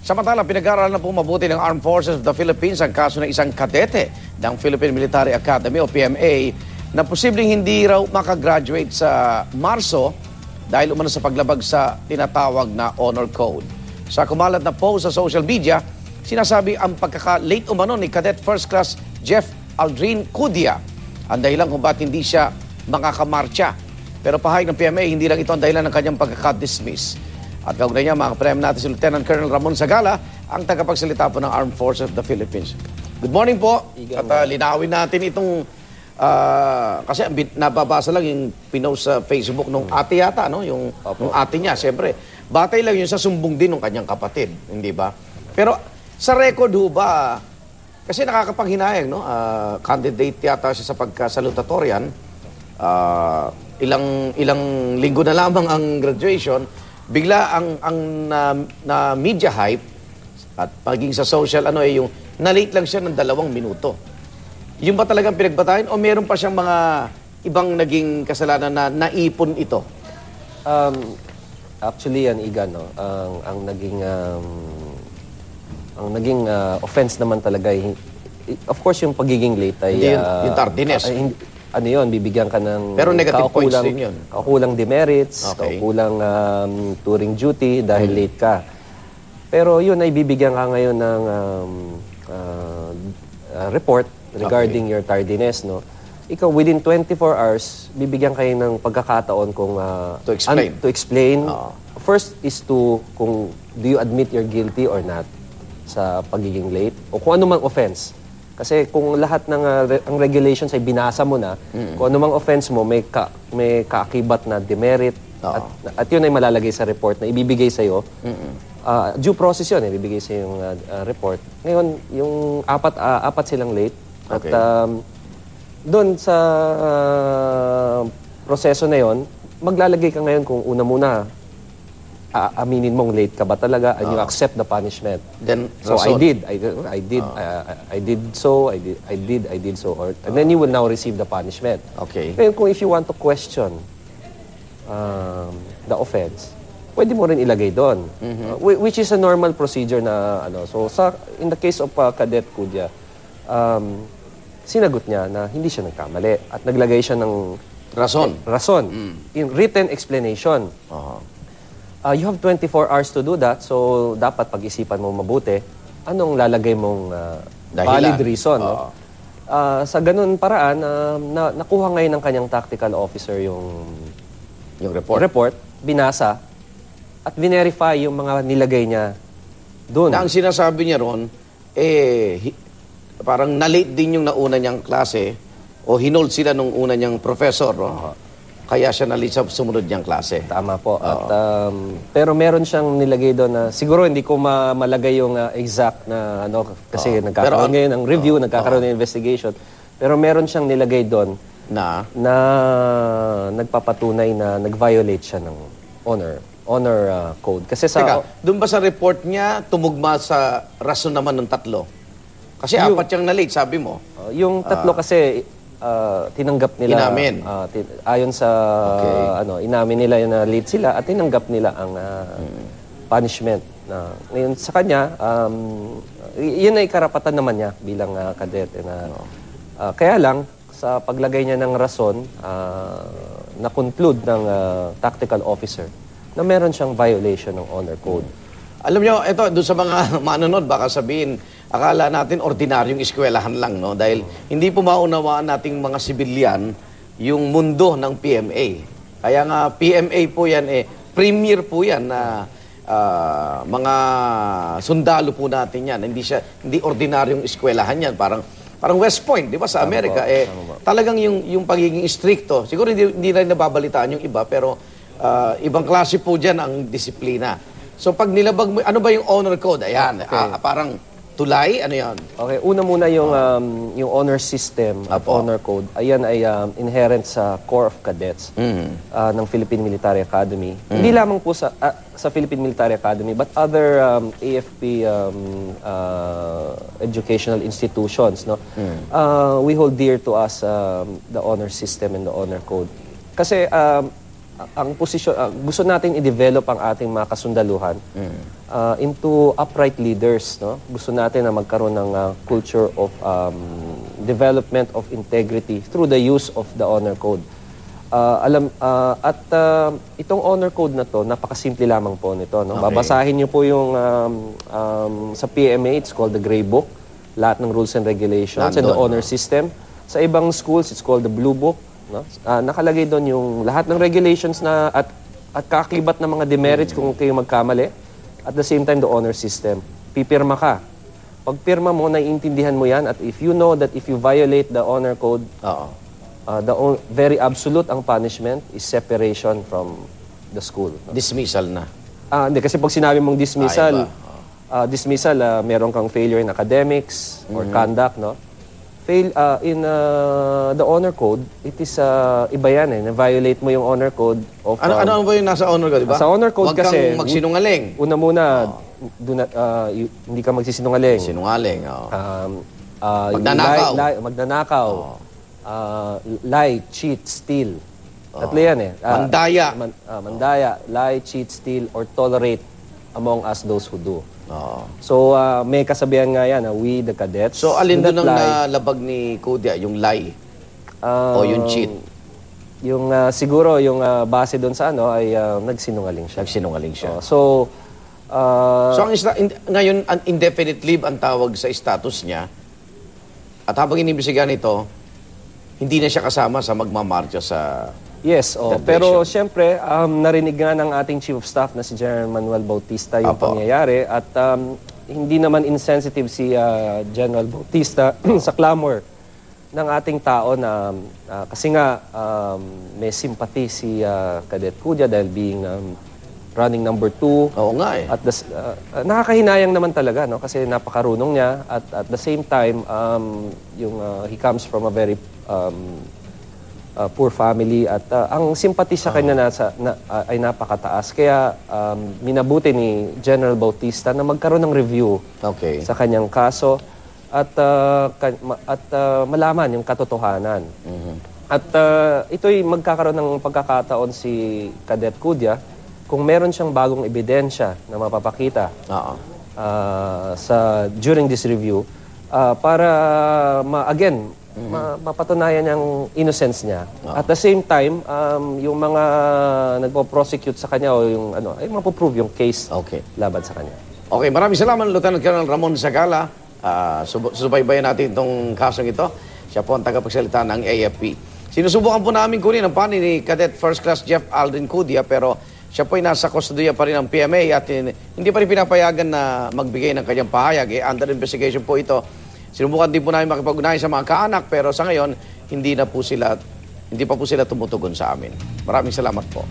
Samantala, pinag-aaralan na po mabuti ng Armed Forces of the Philippines ang kaso ng isang kadete ng Philippine Military Academy o PMA na posibleng hindi raw makagraduate sa Marso dahil umano sa paglabag sa tinatawag na honor code. Sa kumalat na post sa social media, sinasabi ang pagkaka-late umano ni Cadet First Class Jeff Aldrin Cudia ang dahilan kung ba't hindi siya makakamarcha. Pero pahayag ng PMA, hindi lang ito ang dahilan ng kanyang pagkaka-dismiss. At kaugnay niya, makapremyo natin si Lieutenant Colonel Ramon Sagala, ang tagapagsalita po ng Armed Forces of the Philippines. Good morning po. At linawin natin itong, kasi nababasa lang yung pinost sa Facebook nung ate yata, no? Yung ate niya, siyempre. Batay lang yun sa sumbong din ng kanyang kapatid, hindi ba? Pero sa record ho ba, kasi nakakapanghinayang, no? Candidate yata siya sa pagkasalutatorian. Ilang linggo na lamang ang graduation. Bigla ang media hype at pagiging sa social yung na-late lang siya ng 2 minuto. Yung ba talagang pinagbatayan o meron pa siyang mga ibang naging kasalanan na naipon ito? Actually yan, Igan, no? Ang naging offense naman talaga of course yung pagiging late ay yung tardiness. Ano yun, bibigyan ka ng pero negative points din yun. Kaukulang demerits, okay. Kaukulang touring duty dahil late ka. Pero yun ay bibigyan ka ngayon ng report regarding your tardiness, no? Ikaw, within 24 hours, bibigyan kayo ng pagkakataon kung to explain. First is kung do you admit you're guilty or not sa pagiging late o kung ano mang offense. Kasi kung lahat ng ang regulations ay binasa mo na, kung anumang offense mo, may kaakibat na demerit, at yun ay malalagay sa report na ibibigay sa'yo. Due process yun, ibibigay sa'yo yung report. Ngayon, yung apat silang late. Okay. At doon sa proseso na yon, maglalagay ka ngayon kung una muna, aminin mong late ka ba talaga and you accept the punishment. Then, so I did so, and then you will now receive the punishment. Okay. Ngayon kung if you want to question the offense, pwede mo rin ilagay doon. Which is a normal procedure na so in the case of Cadet Cudia, sinagot niya na hindi siya nagkamali at naglagay siya ng rason in written explanation. You have 24 hours to do that, so dapat pag-isipan mo mabuti anong lalagay mong valid reason. No? Sa ganun paraan, nakuha ngayon ng kanyang tactical officer yung report, binasa, at verify yung mga nilagay niya doon. Na ang sinasabi niya ron, parang na-late din yung nauna niyang klase o hinold sila nung una niyang professor. No? Kaya siya na-late sa sumunod niyang klase. Tama po. At, pero meron siyang nilagay doon na siguro hindi ko malagay yung exact na kasi nagkakaroon ngayon ng review, nagkakaroon ng investigation. Pero meron siyang nilagay doon na nagpapatunay na nag-violate siya ng honor code. Kasi doon ba sa report niya tumugma sa rason naman ng 3? Kasi 4 yung na-late, sabi mo. Yung 3 kasi tinanggap nila. Inamin. Ayon sa inamin nila na late sila at tinanggap nila ang punishment. Ngayon sa kanya, yun ay karapatan naman niya bilang kadete. Kaya lang, sa paglagay niya ng rason, na-conclude ng tactical officer na meron siyang violation ng honor code. Alam niyo, ito, doon sa mga manonood, baka sabihin, akala natin ordinaryong eskwelahan lang, no? Dahil hindi po maunawaan nating mga sibilyan yung mundo ng PMA. Kaya nga, PMA po yan, premier po yan na mga sundalo po natin yan. Hindi ordinaryong eskwelahan yan. Parang West Point, di ba, sa Amerika. Talagang yung pagiging stricto. Siguro hindi rin nababalitaan yung iba, pero ibang klase po dyan ang disiplina. So pag nilabag mo, ano ba yung honor code? Ayan, parang tulay, ano yan? Okay, una muna yung honor system at honor code. Ayan ay inherent sa Corps of Cadets ng Philippine Military Academy. Hindi lamang po sa Philippine Military Academy, but other AFP educational institutions. No? We hold dear to us the honor system and the honor code. Kasi ang posisyon, gusto natin i-develop ang ating mga kasundaluhan into upright leaders. No? Gusto natin na magkaroon ng culture of development of integrity through the use of the honor code. Itong honor code na to, napakasimple lamang po nito. No? Okay. Babasahin niyo po yung sa PMA, it's called the Gray Book. Lahat ng rules and regulations and the Nandun, honor system. Sa ibang schools, it's called the Blue Book. No? Nakalagay doon yung lahat ng regulations na at kakibat ng mga demerits kung kayo magkamali. At the same time, the honor system. Pipirma ka. Pag pirma mo, naiintindihan mo yan. At if you know that if you violate the honor code, very absolute ang punishment is separation from the school. No? Dismissal na. Hindi, kasi pag sinabi mong dismissal, meron kang failure in academics or conduct, no? In the honor code, it is iba yan na-violate mo yung honor code of... Ano ba yung nasa honor code, di ba? Sa honor code kasi... Huwag kang magsinungaling. Una muna, hindi ka magsisinungaling. Sinungaling, Magnanakaw. Magnanakaw. Lie, cheat, steal. Tatlo yan Mandaya. Mandaya, lie, cheat, steal, or tolerate among us those who do. So, may kasabihan nga yan, we the cadets. So, alin doon ang nalabag ni Kudia? Yung lie? O yung cheat? Yung siguro, yung base doon sa ay nagsinungaling siya. Nagsinungaling siya. So, ngayon, indefinite leave ang tawag sa status niya. At habang inimbisigan ito, hindi na siya kasama sa magmamarcha sa... Yes, pero siyempre, narinig nga ng ating Chief of Staff na si General Manuel Bautista yung pangyayari at hindi naman insensitive si General Bautista sa clamor ng ating tao na kasi nga may sympathy si Cadet Kudia dahil being running number 2. Oo nga At nakakahinayang naman talaga no kasi napakarunong niya at the same time he comes from a very poor family at ang sympathy sa kanya ay napakataas. Kaya minabuti ni General Bautista na magkaroon ng review sa kanyang kaso at malaman yung katotohanan. At ito'y magkakaroon ng pagkakataon si Cadet Kudia kung meron siyang bagong ebidensya na mapapakita during this review para mapatunayan yung innocence niya. At the same time, yung mga nagpo-prosecute sa kanya o yung ay mapoprove yung case laban sa kanya. Okay, maraming salamat Lieutenant Colonel Ramon Sagala. Subaybayan natin itong kasong ito. Siya po ang tagapagsalita ng AFP. Sinusubukan po namin kunin ang panig ni Cadet First Class Jeff Aldrin Kudia pero siya po ay nasa kustodiya pa rin ng PMA at hindi pa rin pinapayagan na magbigay ng kanyang pahayag. Under investigation po ito. Sinubukan din po namin makipag-ugnayan sa mga kaanak pero sa ngayon, hindi pa po sila tumutugon sa amin. Maraming salamat po.